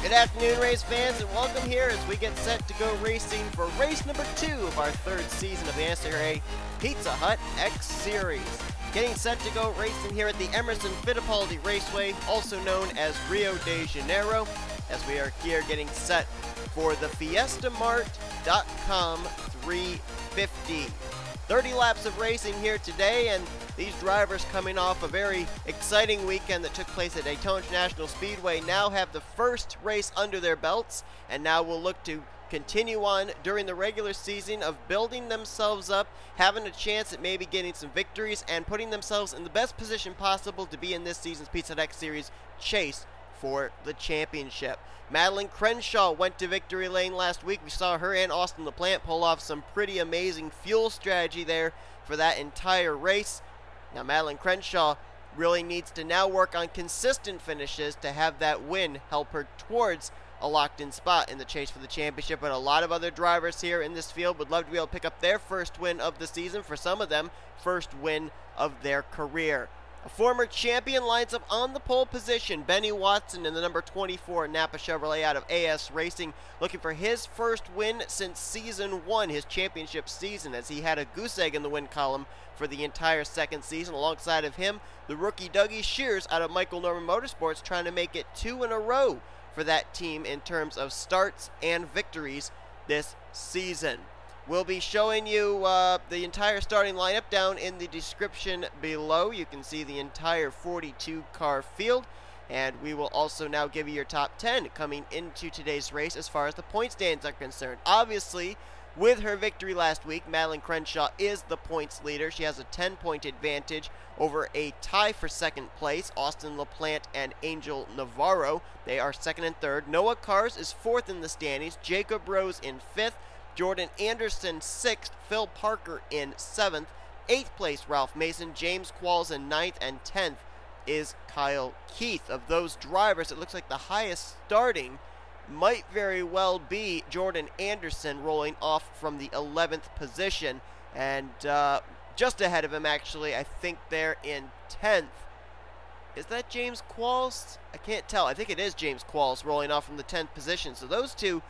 Good afternoon, race fans, and welcome here as we get set to go racing for race number 2 of our 3rd season of the NNSCRA Pizza Hut X Series. Getting set to go racing here at the Emerson Fittipaldi Raceway, also known as Rio de Janeiro, as we are here getting set for the FiestaMart.com 350. 30 laps of racing here today, and these drivers coming off a very exciting weekend that took place at Daytona International Speedway now have the first race under their belts, and now will look to continue on during the regular season of building themselves up, having a chance at maybe getting some victories, and putting themselves in the best position possible to be in this season's Pizza Hut X Series chase for the championship. Madeline Crenshaw went to victory lane last week. We saw her and Austin LaPlante pull off some pretty amazing fuel strategy there for that entire race. Now Madeline Crenshaw really needs to now work on consistent finishes to have that win help her towards a locked-in spot in the chase for the championship. But a lot of other drivers here in this field would love to be able to pick up their first win of the season. For some of them, first win of their career. A former champion lines up on the pole position. Benny Watson in the number 24 Napa Chevrolet out of AS Racing, looking for his first win since season 1, his championship season, as he had a goose egg in the win column for the entire second season. Alongside of him, the rookie D Shears out of Michael Norman Motorsports, trying to make it 2 in a row for that team in terms of starts and victories this season. We'll be showing you the entire starting lineup down in the description below. You can see the entire 42 car field, and we will also now give you your top 10 coming into today's race as far as the point standings are concerned. Obviously, with her victory last week, Madeline Crenshaw is the points leader. She has a 10-point advantage over a tie for second place, Austin LaPlante and Angel Navarro. They are second and third. Noah Kars is fourth in the standings. Jacob Rose in fifth. Jordan Anderson 6th, Phil Parker in 7th, 8th place Ralph Mason, J Qualls in 9th, and 10th is Kyle Keith. Of those drivers, it looks like the highest starting might very well be Jordan Anderson, rolling off from the 11th position, and just ahead of him actually, I think they're in 10th. Is that J Qualls? I can't tell. I think it is J Qualls rolling off from the 10th position. So those two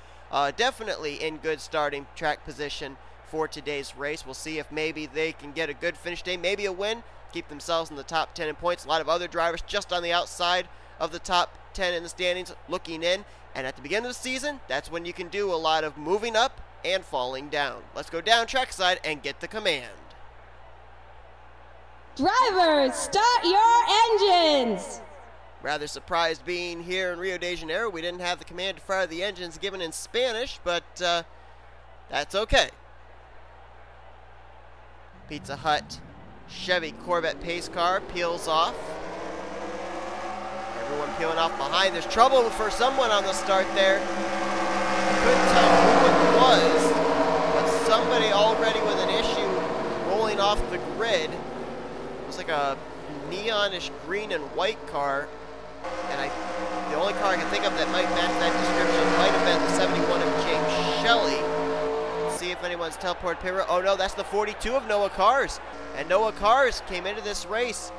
definitely in good starting track position for today's race. We'll see if maybe they can get a good finish day, maybe a win, keep themselves in the top 10 in points. A lot of other drivers just on the outside of the top 10 in the standings looking in. And at the beginning of the season, that's when you can do a lot of moving up and falling down. Let's go down trackside and get the command. Drivers, start your engines! Rather surprised being here in Rio de Janeiro. We didn't have the command to fire the engines given in Spanish, but that's okay. Pizza Hut Chevy Corvette pace car peels off. Everyone peeling off behind. There's trouble for someone on the start there. Couldn't tell who it was, but somebody already with an issue rolling off the grid. It was like a neonish green and white car. And the only car I can think of that might match that description might have been the 71 of James Shelley. Let's see if anyone's teleported pit road. Oh no, that's the 42 of Noah Kars. And Noah Kars came into this race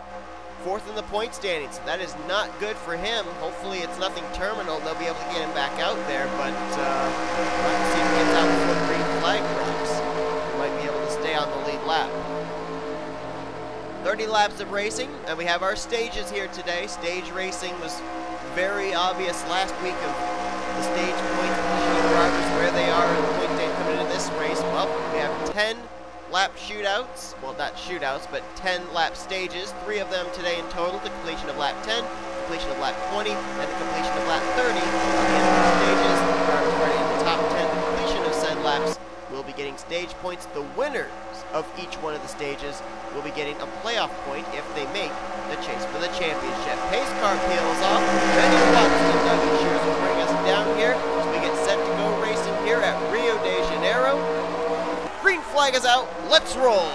4th in the point standings. So that is not good for him. Hopefully it's nothing terminal. They'll be able to get him back out there. But let's see if he gets out before the green flag drops. He might be able to stay on the lead lap. 30 laps of racing, and we have our stages here today. Stage racing was very obvious last week of the stage point drivers, where they are in the point stand coming into this race. Well, we have 10 lap shootouts. Well, not shootouts, but 10 lap stages. 3 of them today in total. The completion of lap 10, completion of lap 20, and the completion of lap 30. At the end of the stages, the drivers running in the top 10, the completion of said laps will be getting stage points. The winners of each one of the stages will be getting a playoff point if they make the chase for the championship. Pace car peels off. Benny Watson and D Shears will bring us down here as we get set to go racing here at Rio de Janeiro. Green flag is out. Let's roll.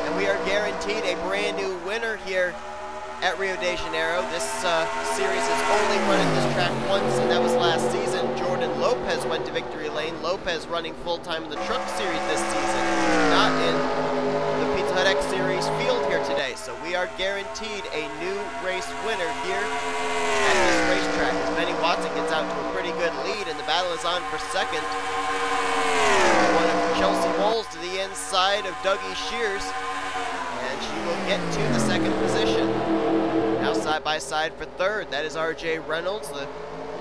And we are guaranteed a brand new winner here at Rio de Janeiro. This series has only run at this track once, and that was last season. Jordan Lopez went to victory lane. Lopez running full-time in the Truck Series this season, not in the Pizza Douthitt Series field here today, so we are guaranteed a new race winner here at this racetrack. As Benny Watson gets out to a pretty good lead, and the battle is on for second. One of Chelsea Bowles to the inside of Dougie Shears, and she will get to the second position. Now side by side for third, that is R Reynolds, the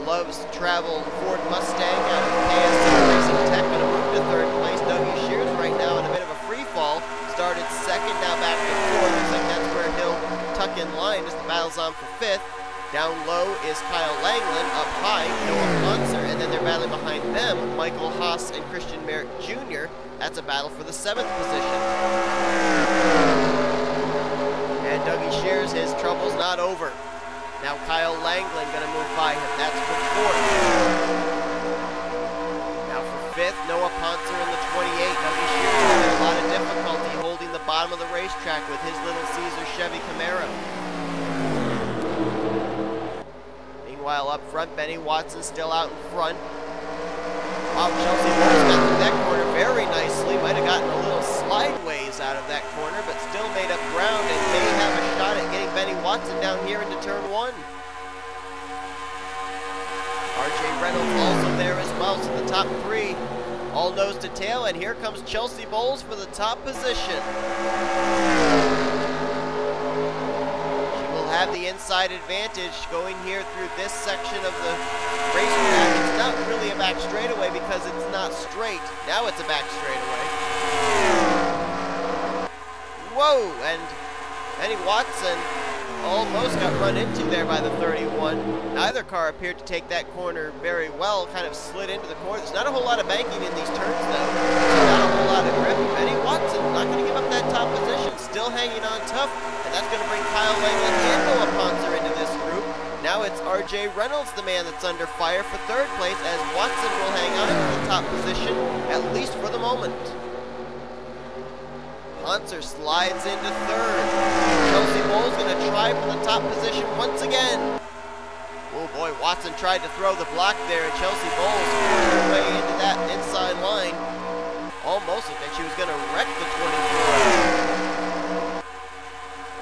loves travel Ford Mustang out of KSC Racing Tech, going to move to third place. Dougie Shears right now in a bit of a free fall. Started second, now back to fourth. Looks like that's where he'll tuck in line as the battle's on for fifth. Down low is Kyle Langeland, up high, Noah Pontzer, and then they're battling behind them, Michael Haas and Christian Merrick Jr. That's a battle for the seventh position. And Dougie Shears, his trouble's not over. Now Kyle Langeland gonna move by him, that's for fourth. Now for fifth, Noah Pontzer in the 28. Dougie Shears having a lot of difficulty holding the bottom of the racetrack with his Little Caesar Chevy Camaro. Meanwhile, up front, Benny Watson still out in front. Wow, Chelsea Bowles got through that corner very nicely. Might have gotten a little slideways out of that corner, but still made up ground and may have a shot at getting Benny Watson down here into turn one. R Reynolds also there as well, so the top three all nose to tail, and here comes Chelsea Bowles for the top position. Have the inside advantage going here through this section of the racetrack. It's not really a back straightaway because it's not straight. Now it's a back straightaway. Whoa, and Benny Watson almost got run into there by the 31. Neither car appeared to take that corner very well, kind of slid into the corner. There's not a whole lot of banking in these turns though. Not a whole lot of grip. Benny Watson not going to give up that top position, still hanging on tough. That's going to bring Kyle Langeland and Noah Pontzer into this group. Now it's R Reynolds, the man that's under fire for third place, as Watson will hang on to the top position, at least for the moment. Pontzer slides into third. Chelsea Bowles going to try for the top position once again. Oh boy, Watson tried to throw the block there, and Chelsea Bowles forced her way into that inside line. Almost looked like she was going to wreck the 24.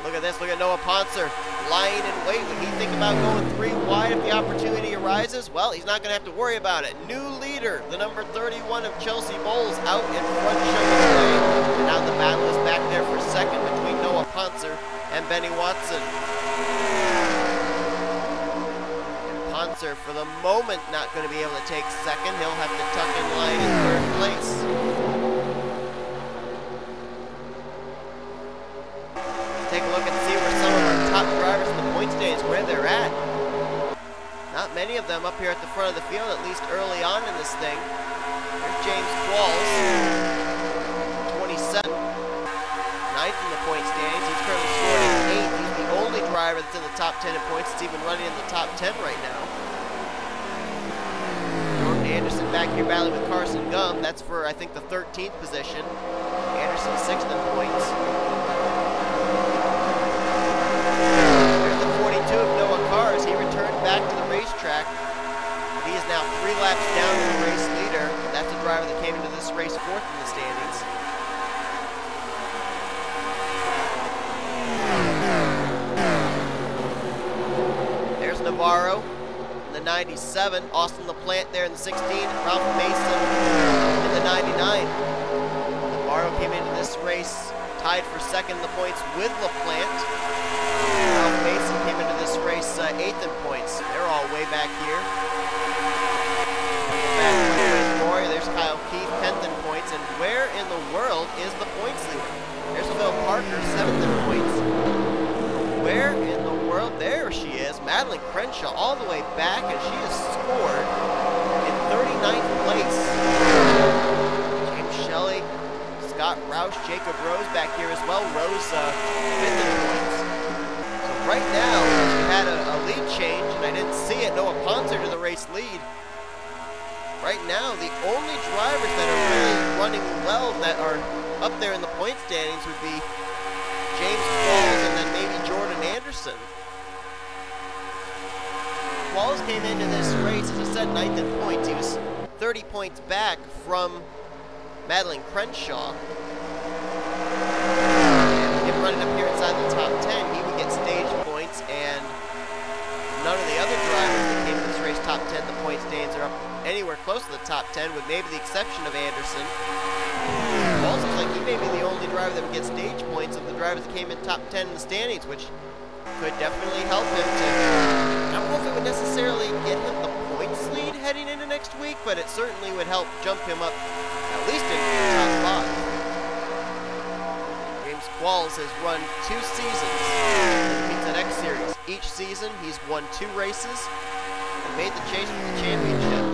Look at this, look at Noah Pontzer lying in wait. Would he think about going 3 wide if the opportunity arises? Well, he's not going to have to worry about it. New leader, the number 31 of Chelsea Bowles, out in front showing the way. And now the battle is back there for second between Noah Pontzer and Benny Watson. And Pontzer, for the moment, not going to be able to take second. He'll have to tuck in line in third place. Take a look and see where some of our top drivers in the points days, where they're at. Not many of them up here at the front of the field, at least early on in this thing. There's J Qualls, 27, 9th in the points standings. He's currently scored in 8th. He's the only driver that's in the top 10 in points that's even running in the top 10 right now. Jordan Anderson back here battling with Carson Gum. That's for, I think, the 13th position. Anderson 6th in points. Of Noah Cars, he returned back to the racetrack. He is now 3 laps down to the race leader. That's a driver that came into this race 4th in the standings. There's Navarro in the 97, Austin LaPlante there in the 16, Ralph Mason in the 99. Navarro came into this race tied for second in the points with LaPlante. Ralph Mason came into this race 8th in points. They're all way back here. Back more. There's Kyle Keith, 10th in points. And where in the world is the points leader? There's Phil Parker, 7th in points. Where in the world? There she is. Madeline Crenshaw all the way back, and she has scored in 39th place. James Shelley, Scott Roush, Jacob Rose back here as well. Rose 5th in points. Right now, we had a lead change, and I didn't see it. Noah Pontzer to the race lead. Right now, the only drivers that are really running well that are up there in the point standings would be James Qualls and then maybe Jordan Anderson. Qualls came into this race, as I said, 9th in points. He was 30 points back from Madeline Crenshaw. end up here inside the top 10, he would get stage points, and none of the other drivers that came in this race top 10, the point standings are up anywhere close to the top 10, with maybe the exception of Anderson. Also, looks like he may be the only driver that would get stage points of the drivers that came in top 10 in the standings, which could definitely help him to, I don't know if it would necessarily get him the points lead heading into next week, but it certainly would help jump him up at least into the top 5. James Qualls has run 2 seasons in the Pizza X Series. Each season, he's won 2 races and made the chase for the championship.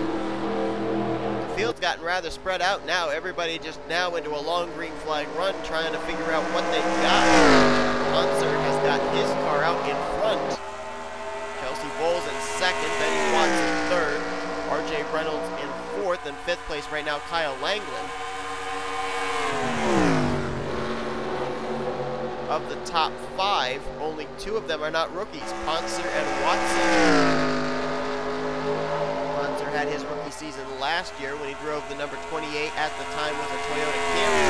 The field's gotten rather spread out now. Everybody just now into a long green flag run trying to figure out what they've got. Pontzer has got his car out in front. Chelsea Bowles in second, Benny Watts in third, R.J. Reynolds in fourth, and fifth place right now, K Langeland. Of the top 5, only 2 of them are not rookies, Pontzer and Watson. Pontzer had his rookie season last year when he drove the number 28, at the time was a Toyota Camry.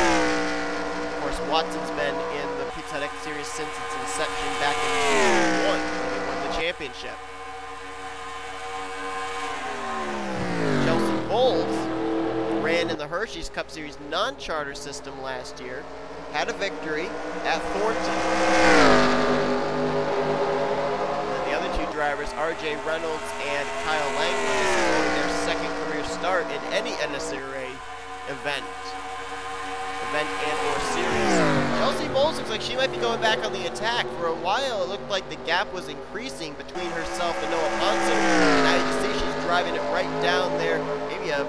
Of course, Watson's been in the Pizza X Series since its inception back in 2001 when he won the championship. Chelsea Bowles ran in the Hershey's Cup Series non-charter system last year, had a victory at Thornton. And the other 2 drivers, R.J. Reynolds and K Langeland, is going their second career start in any NNSCRA event and or series. Chelsea Bowles looks like she might be going back on the attack. For a while, it looked like the gap was increasing between herself and Noah Pontzer. Now you can see she's driving it right down there, maybe a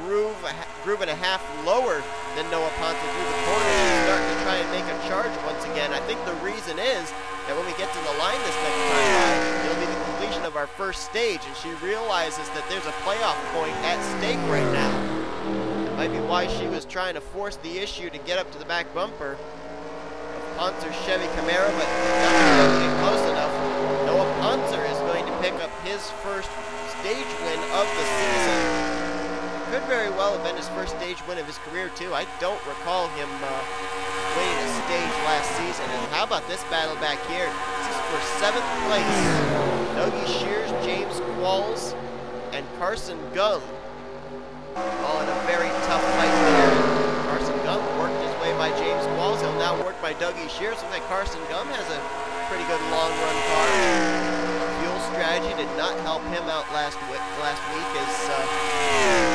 groove and a half lower than Noah Pontzer through the corner. She's starting to try and make a charge once again. I think the reason is that when we get to the line this next time, it'll be the completion of our first stage, and she realizes that there's a playoff point at stake right now. That might be why she was trying to force the issue to get up to the back bumper of Pontzer's Chevy Camaro, but not able to get close enough. Noah Pontzer is going to pick up his first stage win of the season. Could very well have been his first stage win of his career, too. I don't recall him winning a stage last season. And how about this battle back here? This is for 7th place. D Shears, J Qualls, and Carson Gum. All in a very tough fight there. Carson Gum worked his way by J Qualls. He'll now work by D Shears. Looks like Carson Gum has a pretty good long-run car. Fuel strategy did not help him out last week as he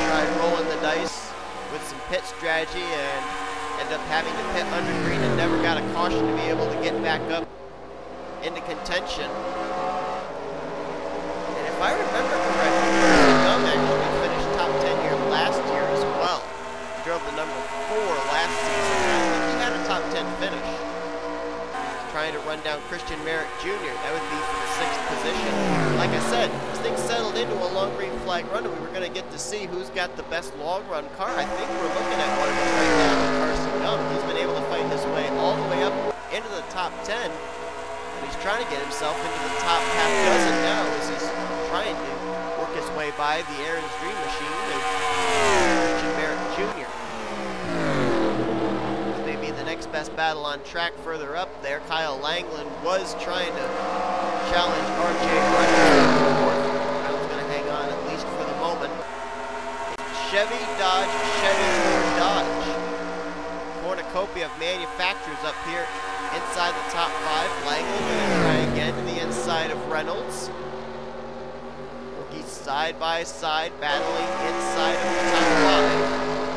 tried rolling the dice with some pit strategy and ended up having to pit under green and never got a caution to be able to get back up into contention. And if I remember correctly, Carson Gum actually finished top 10 here last year as well. He drove the number 4 last season. I think he had a top 10 finish. Trying to run down C Merrick Jr. That would be for the 6th position. Like I said, this thing settled into a long green flag run, and we were going to get to see who's got the best long run car. I think we're looking at one of them right now, Carson Gum. He's been able to fight his way all the way up into the top 10, and he's trying to get himself into the top half dozen now as he's trying to work his way by the Aaron's Dream Machine of C Merrick Jr. Next best battle on track further up there. K Langeland was trying to challenge R.J. Reynolds. Reynolds going to hang on at least for the moment. Chevy, Dodge, Chevy, Ford, Dodge. Cornucopia of manufacturers up here inside the top 5. Langeland going to try again to the inside of Reynolds. Rookies side by side battling inside of the top 5.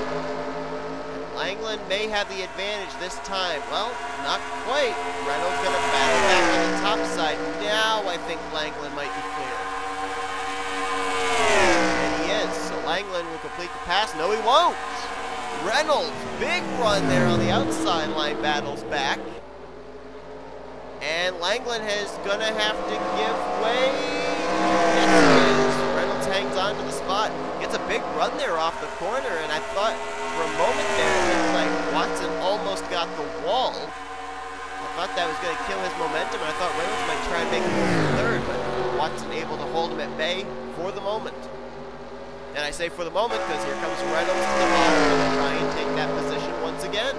Langeland may have the advantage this time. Well, not quite. Reynolds going to battle back on the top side. Now I think Langeland might be clear. And he is. So Langeland will complete the pass. No, he won't. Reynolds, big run there on the outside line, battles back. And Langeland is going to have to give way. Yes, he is. Reynolds hangs on to the spot. Gets a big run there off the corner, and I thought for a moment there it looked like Watson almost got the wall. I thought that was going to kill his momentum, and I thought Reynolds might try and make it for third, but Watson able to hold him at bay for the moment. And I say for the moment because here comes Reynolds to the bottom and try and take that position once again.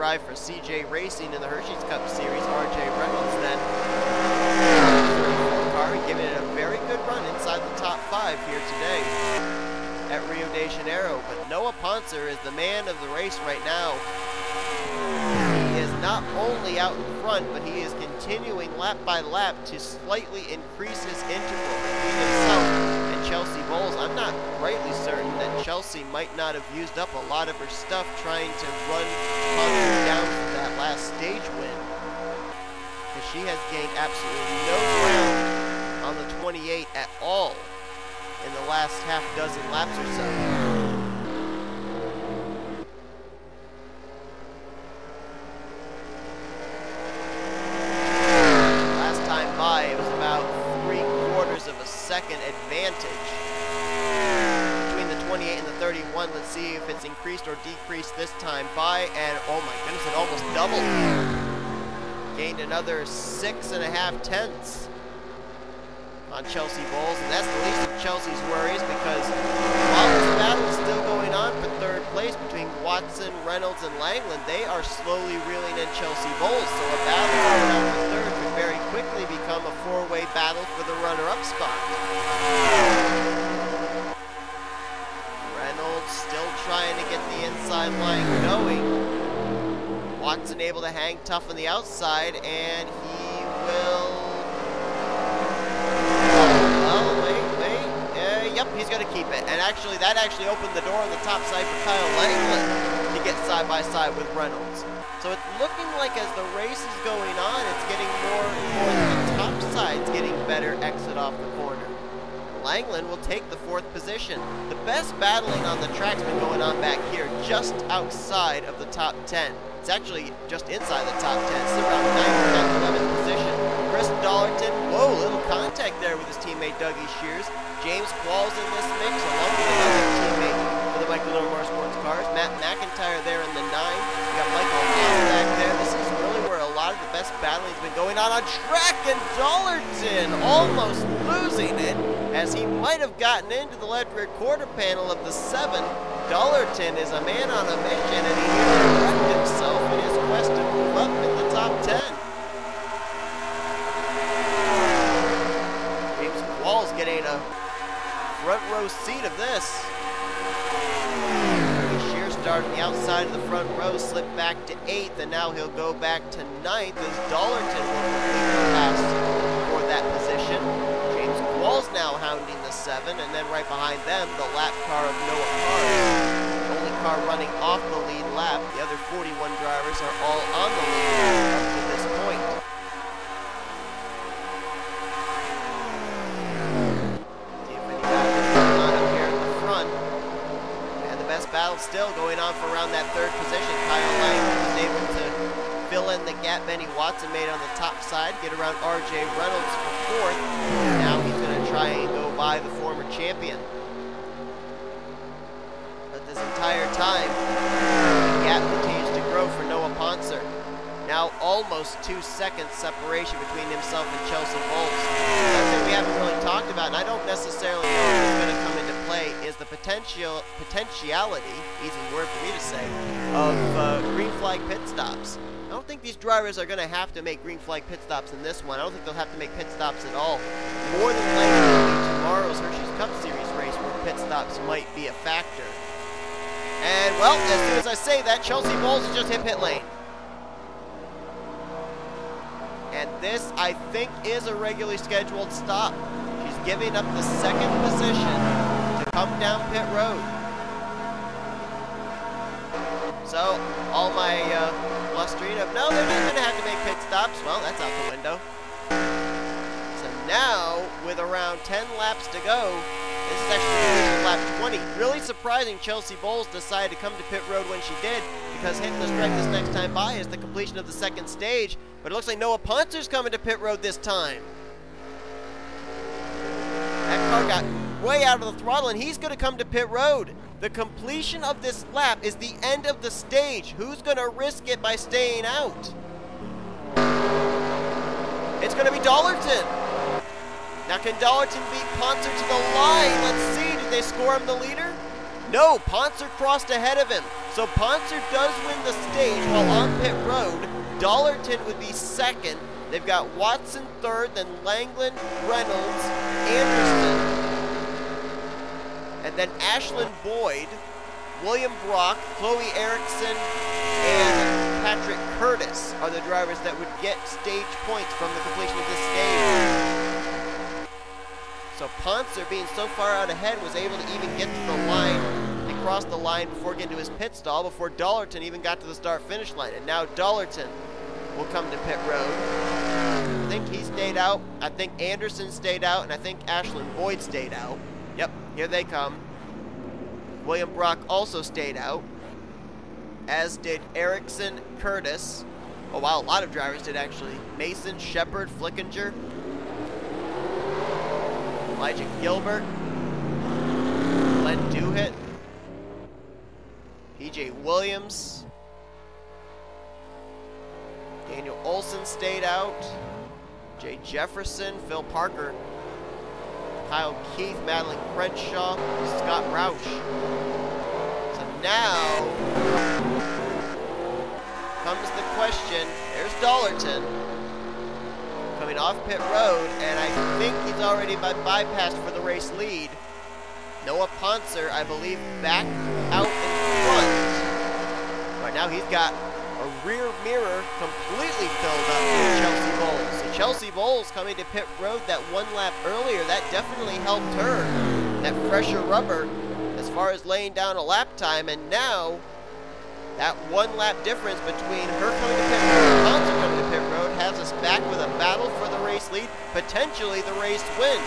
drive for CJ Racing in the Hershey's Cup Series. R Reynolds then car, giving it a very good run inside the top 5 here today at Rio de Janeiro. But Noah Pontzer is the man of the race right now. He is not only out in front, but he is continuing lap by lap to slightly increase his interval between himself and Chelsea Bowles. I'm not rightly certain that Chelsea might not have used up a lot of her stuff trying to run Pontzer down for that last stage win, because she has gained absolutely no ground on the 28 at all in the last half dozen laps or so. Last time by, it was about 3/4 of a second advantage between the 28 and the 31. Let's see if it's increased or decreased this time by, and oh my goodness, it almost doubled. Gained another 6.5 tenths on Chelsea Bowles, and that's the least of Chelsea's worries, because while this battle is still going on for 3rd place between Watson, Reynolds, and Langeland, they are slowly reeling in Chelsea Bowles, so a battle going on for 3rd could very quickly become a 4-way battle for the runner-up spot. Reynolds still trying to get the inside line going. Watson able to hang tough on the outside, and he will... Yep, he's going to keep it. And actually, that actually opened the door on the top side for Kyle Langeland to get side by side with Reynolds. So it's looking like as the race is going on, it's getting more and more the top side's getting better exit off the corner. Langeland will take the 4th position. The best battling on the track's been going on back here, just outside of the top 10. It's actually just inside the top 10. It's around 9th, 10th, 11th position. Chris Dollerton, whoa, little contact there with his teammate Dougie Shears. James Qualls in this mix, along with another teammate for the Michael Little Motorsports cars. M McIntire there in the 9. We got Michael Haas back there. This is really where a lot of the best battling's been going on track, and Dollerton almost losing it, as he might have gotten into the left rear quarter panel of the 7. Dollerton is a man on a mission, and he nearly wrecked himself in his quest to move up in the top 10. James Qualls getting a front row seat of this. Shears started on the outside of the front row, slipped back to 8th, and now he'll go back to 9th as Dollerton will complete the pass for that position. James Qualls now hounding the 7, and then right behind them, the lap car of Noah Haas. The only car running off the lead lap. The other 41 drivers are all on the lead up to this point. Battle still going on for around that 3rd position. Kyle Langeland was able to fill in the gap Benny Watson made on the top side, get around R Reynolds for 4th. Now he's going to try and go by the former champion. But this entire time, the gap continues to grow for Noah Pontzer. Now almost 2 seconds separation between himself and Chelsea Bowles. Something we haven't really talked about, and I don't necessarily know if it's going to come into play, is the potentiality, easy word for me to say, of green flag pit stops. I don't think these drivers are going to have to make green flag pit stops in this one. I don't think they'll have to make pit stops at all. More than likely, tomorrow's Hershey's Cup Series race where pit stops might be a factor. And, well, as soon as I say that, Chelsea Bowles has just hit pit lane. And this, I think, is a regularly scheduled stop. She's giving up the 2nd position to come down pit road. So, all my blustering of, no, they're not going to have to make pit stops. Well, that's out the window. So now, with around 10 laps to go, this is actually lap 20. Really surprising Chelsea Bowles decided to come to pit road when she did, because hitting the strike this next time by is the completion of the 2nd stage. But it looks like Noah Pontzer's coming to pit road this time. That car got way out of the throttle, and he's going to come to pit road. The completion of this lap is the end of the stage. Who's going to risk it by staying out? It's going to be Dollerton. Now, can Dollerton beat Pontzer to the line? Let's see. Did they score him the leader? No, Pontzer crossed ahead of him. So Pontzer does win the stage while on pit road. Dollerton would be second. They've got Watson third, then Langeland, Reynolds, Anderson, and then Ashlyn Boyd, William Brock, Chloe Ericsson, and Patrick Curtis are the drivers that would get stage points from the completion of this stage. So Pontzer, being so far out ahead, was able to even get to the line and cross the line before getting to his pit stall, before Dollerton even got to the start-finish line. And now Dollerton will come to pit road. I think he stayed out. I think Anderson stayed out, and I think Ashlyn Boyd stayed out. Yep, here they come. William Brock also stayed out, as did Ericsson, Curtis. Oh wow, a lot of drivers did actually. Mason, Shepard, Flickinger, Elijah Gilbert, Glenn Douthitt, PJ Williams, Daniel Olson stayed out, J Jefferson, Phil Parker, Kyle Keith, Madeline Crenshaw, Scott Roush. So now comes the question. There's Dollerton coming off pit road, and I think he's already bypassed for the race lead. Noah Pontzer, I believe, back out in front. Right now he's got a rear mirror completely filled up with Chelsea Bowles. So Chelsea Bowles coming to pit road that one lap earlier, that definitely helped her. That fresher rubber as far as laying down a lap time, and now that one lap difference between her coming to pit road and Pontzer coming to pit road has us back with a battle for the race lead, potentially the race win.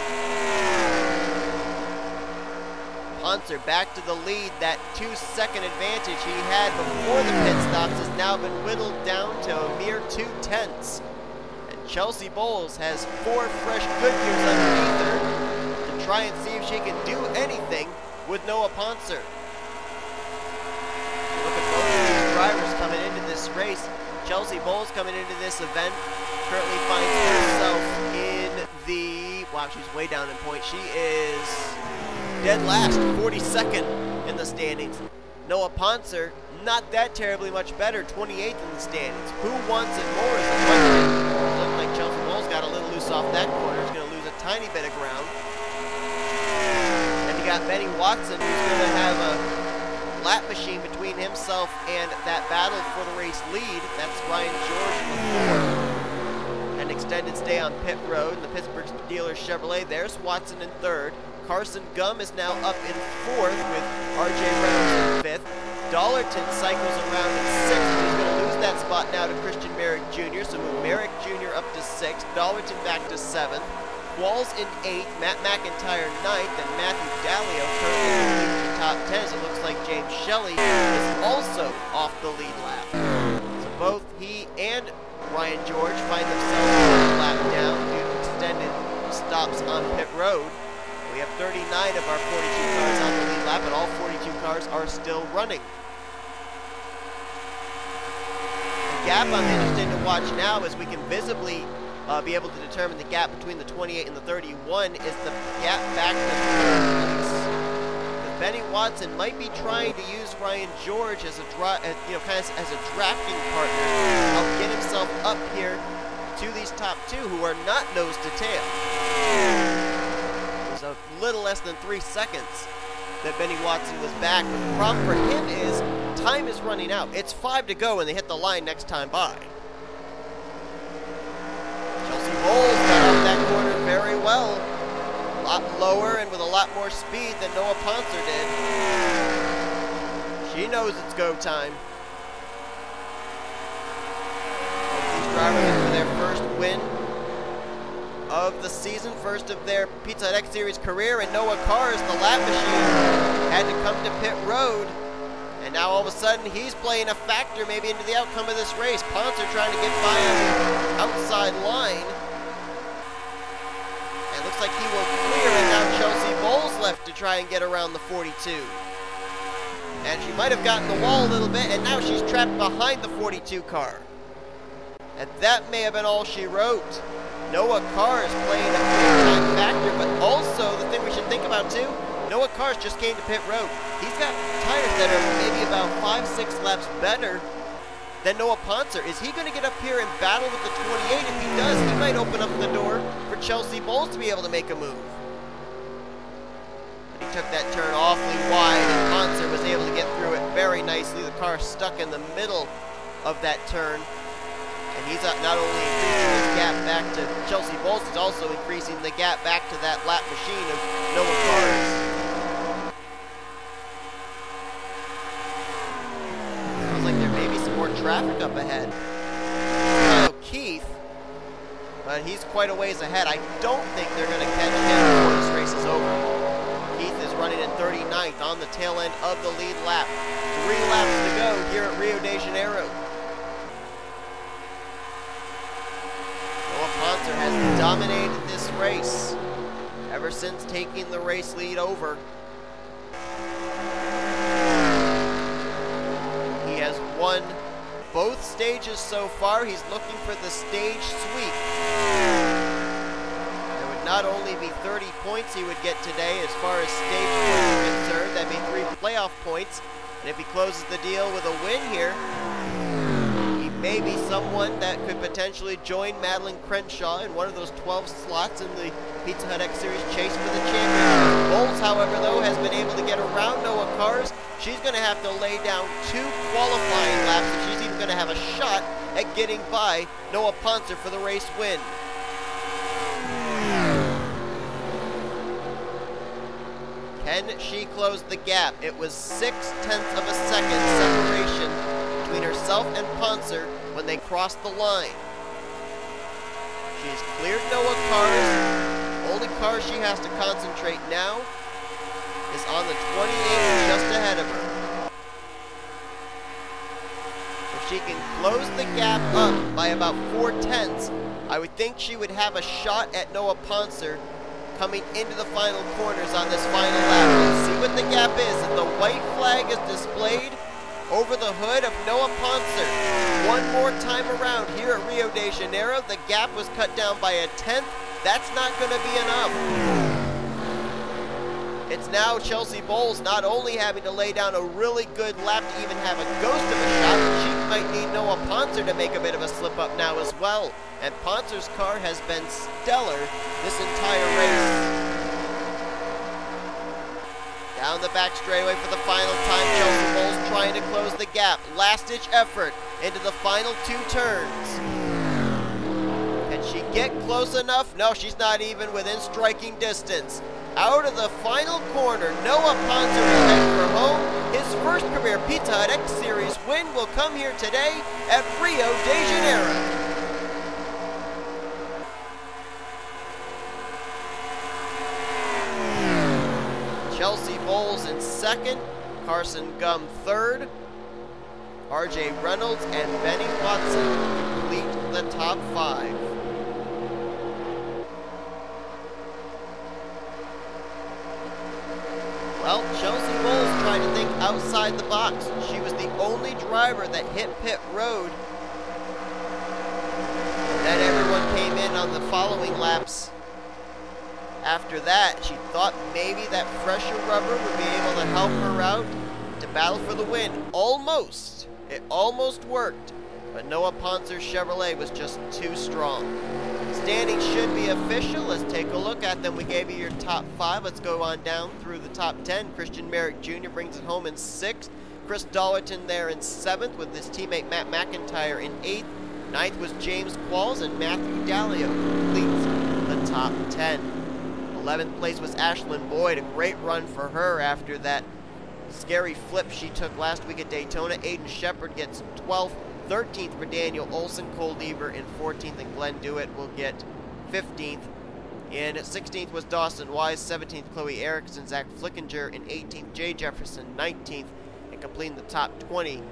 Pontzer back to the lead. That 2-second advantage he had before the pit stops has now been whittled down to a mere 2/10. And Chelsea Bowles has 4 fresh Goodyears underneath her to try and see if she can do anything with Noah Pontzer. Look at both of these drivers coming into this race. Chelsea Bowles coming into this event currently finds herself in the, wow, she's way down in points. She is dead last, 42nd in the standings. Noah Pontzer, not that terribly much better, 28th in the standings. Who wants it more is the question. Looking like Chelsea Bowles got a little loose off that corner. Is going to lose a tiny bit of ground. And you got Benny Watson, who's going to have a lap machine between himself and that battle for the race lead. That's Ryan George in the 4th. An extended stay on pit road in the Pittsburgh dealer Chevrolet. There's Watson in 3rd. Carson Gum is now up in 4th with R.J. Reynolds in 5th. Dollerton cycles around in 6th. He's going to lose that spot now to Christian Merrick Jr., so move Merrick Jr. up to 6th. Dollerton back to 7th. Qualls in 8th. Matt McIntire 9th. And Matthew Daleo currently leads the top 10. As it looks like James Shelley is also off the lead lap. So both he and Ryan George find themselves one lap down due to extended stops on pit road. We have 39 of our 42 cars on the lead lap, and all 42 cars are still running. The gap I'm interested to watch now, as we can visibly be able to determine the gap between the 28 and the 31, is the gap back to 3rd place. Benny Watson might be trying to use Ryan George as a as a drafting partner to help get himself up here to these top 2 who are not nose to tail. A little less than 3 seconds that Benny Watson was back. But the problem for him is time is running out. It's 5 to go and they hit the line next time by. Chelsea Bowles got off that corner very well. A lot lower and with a lot more speed than Noah Pontzer did. She knows it's go time. Both these drivers for their first win of the season, first of their Pizza Hut X Series career, and Noah Cars, the lap machine, had to come to pit road, and now all of a sudden he's playing a factor maybe into the outcome of this race. Pontzer trying to get by on the outside line, and looks like he will clear, and now Chelsea Bowles left to try and get around the 42. And she might have gotten the wall a little bit, and now she's trapped behind the 42 car. And that may have been all she wrote. Noah Cars playing a big-time factor, but also the thing we should think about too, Noah Cars just came to pit road. he's got tires that are maybe about 5-6 laps better than Noah Pontzer. Is he going to get up here and battle with the 28? If he does, he might open up the door for Chelsea Bowles to be able to make a move. But he took that turn awfully wide, and Pontzer was able to get through it very nicely. The car stuck in the middle of that turn. And he's not only increasing his gap back to Chelsea Bowles, he's also increasing the gap back to that lap machine of Noah Cars. Sounds like there may be some more traffic up ahead. Keith, but he's quite a ways ahead. I don't think they're going to catch him before this race is over. Keith is running in 39th on the tail end of the lead lap. 3 laps to go here at Rio de Janeiro. Noah Pontzer has dominated this race ever since taking the race lead over. He has won both stages so far. He's looking for the stage sweep. There would not only be 30 points he would get today as far as stage points are concerned, that'd be 3 playoff points. And if he closes the deal with a win here, maybe someone that could potentially join Madeline Crenshaw in one of those 12 slots in the Pizza Hut X Series chase for the championship. Bowles, however, though, has been able to get around Noah Cars. She's going to have to lay down 2 qualifying laps if she's even going to have a shot at getting by Noah Pontzer for the race win. Can she close the gap? It was 0.6 of a second separation between herself and Pontzer when they crossed the line. She's cleared Noah Cars. Only car she has to concentrate now is on the 28 just ahead of her. If she can close the gap up by about 0.4, I would think she would have a shot at Noah Pontzer coming into the final corners on this final lap. We'll see what the gap is. If the white flag is displayed over the hood of Noah Pontzer one more time around here at Rio de Janeiro, the gap was cut down by 1/10. That's not going to be enough. It's now Chelsea Bowles not only having to lay down a really good lap to even have a ghost of a shot, but she might need Noah Pontzer to make a bit of a slip up now as well. And Pontzer's car has been stellar this entire race. Down the back straightaway for the final time, Chelsea Bowles trying to close the gap. Last-ditch effort into the final 2 turns. Can she get close enough? No, she's not even within striking distance. Out of the final corner, Noah Pontzer will head for home. His first career Pizza Hut X Series win will come here today at Rio de Janeiro. Chelsea Bowles in second, Carson Gum third, R.J. Reynolds and Benny Watson complete the top 5. Well, Chelsea Bowles tried to think outside the box. She was the only driver that hit pit road. Then everyone came in on the following laps. After that, she thought maybe that fresher rubber would be able to help her out to battle for the win. Almost. It almost worked. But Noah Pontzer's Chevrolet was just too strong. Standings should be official. Let's take a look at them. We gave you your top 5. Let's go on down through the top 10. Christian Merrick Jr. brings it home in 6th. Chris Dollerton there in 7th with his teammate Matt McIntire in 8th. 9th was James Qualls, and Matthew Daleo completes the top 10. 11th place was Ashlyn Boyd. A great run for her after that scary flip she took last week at Daytona. Aiden Shepard gets 12th. 13th for Daniel Olson, Cole Deaver in 14th, and Glenn Dewitt will get 15th. And 16th was Dawson Wise, 17th Chloe Ericsson, Zach Flickinger in 18th, J Jefferson 19th, and completing the top 20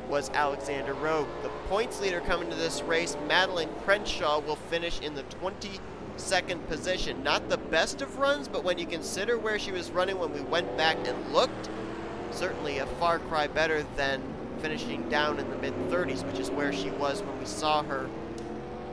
was Alexander Rowe. The points leader coming to this race, Madeline Crenshaw, will finish in the 22nd position. Not the best of runs, but when you consider where she was running when we went back and looked, certainly a far cry better than finishing down in the mid-30s, which is where she was when we saw her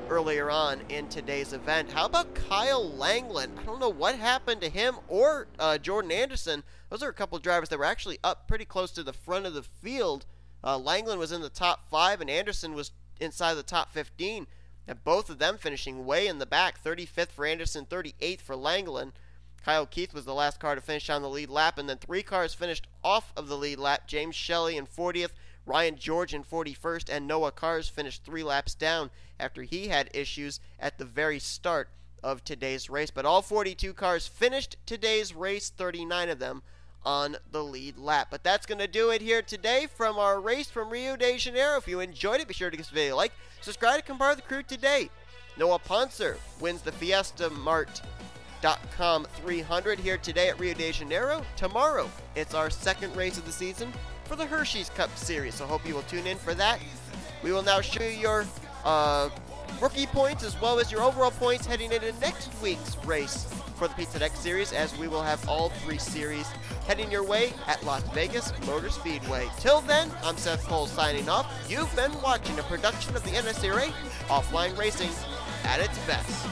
earlier on in today's event. How about Kyle Langeland? I don't know what happened to him or Jordan Anderson. those are a couple drivers that were actually up pretty close to the front of the field. Langeland was in the top 5, and Anderson was inside the top 15. And both of them finishing way in the back, 35th for Anderson, 38th for Langeland. Kyle Keith was the last car to finish on the lead lap, and then 3 cars finished off of the lead lap. James Shelley in 40th, Ryan George in 41st, and Noah Kars finished 3 laps down after he had issues at the very start of today's race. But all 42 cars finished today's race, 39 of them on the lead lap. But that's going to do it here today from our race from Rio de Janeiro. If you enjoyed it, be sure to give this video a like, subscribe to become part of the crew today. Noah Pontzer wins the Fiesta Mart.com 300 here today at Rio de Janeiro. Tomorrow, it's our second race of the season for the Hershey's Cup Series, so hope you will tune in for that. We will now show you your rookie points as well as your overall points heading into next week's race for the Pizza Deck Series, as we will have all 3 series heading your way at Las Vegas Motor Speedway. Till then, I'm Seth Cole signing off. You've been watching a production of the NNSCRA Offline Racing at its best.